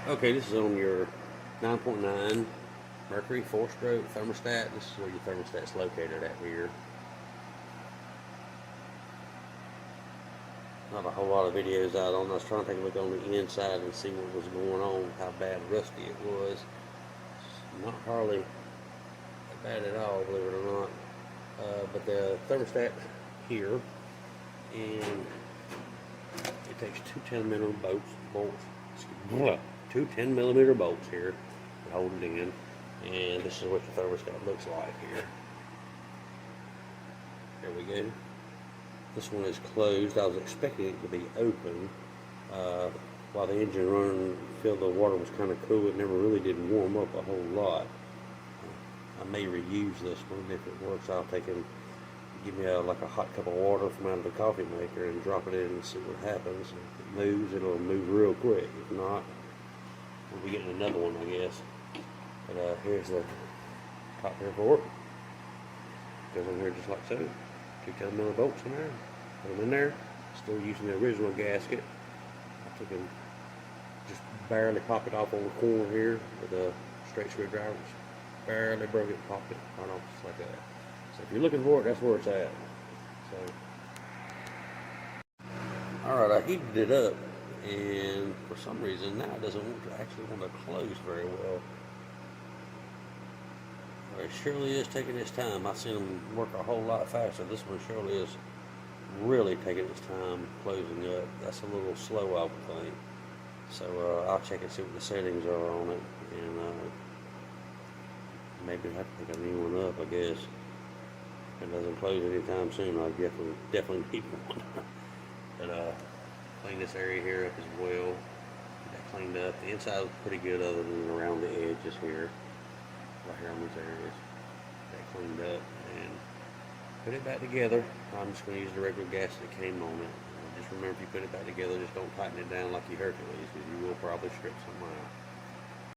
Okay, this is on your 9.9 Mercury 4-stroke thermostat. This is where your thermostat's located at here. Not a whole lot of videos out on. I was trying to take a look on the inside and see what was going on, how bad rusty it was. It's not hardly bad at all, believe it or not. But the thermostat here, and it takes two 10mm two 10mm bolts here to hold it in, and this is what the thermostat looks like here. There we go. This one is closed. I was expecting it to be open. While the engine running, feel the water was kind of cool. It never really did warm up a whole lot. I may reuse this one. If it works, I'll take and give me like a hot cup of water from out of the coffee maker and drop it in and see what happens. If it moves, it'll move real quick. If not, we'll be getting another one, I guess. But here's the top here for it. Goes in here just like so. Two 10mm bolts in there. Put them in there. Still using the original gasket. I took and just barely popped it off on the corner here with a straight screwdriver. Just barely broke it, popped it right off just like that. So if you're looking for it, that's where it's at. So, all right, I heated it up, and for some reason now it doesn't want to close very well. It surely is taking its time. I've seen them work a whole lot faster. This one surely is really taking its time closing up. That's a little slow, I would think. So I'll check and see what the settings are on it, and maybe I have to pick a new one up, I guess. If it doesn't close anytime soon, I'll definitely need one. But clean this area here up as well. Get that cleaned up. The inside was pretty good other than around the edges here. Right here on these areas. Get that cleaned up and put it back together. I'm just going to use the regular gas that came on it. Just remember, if you put it back together, just don't tighten it down like you Hercules, because you will probably strip something out.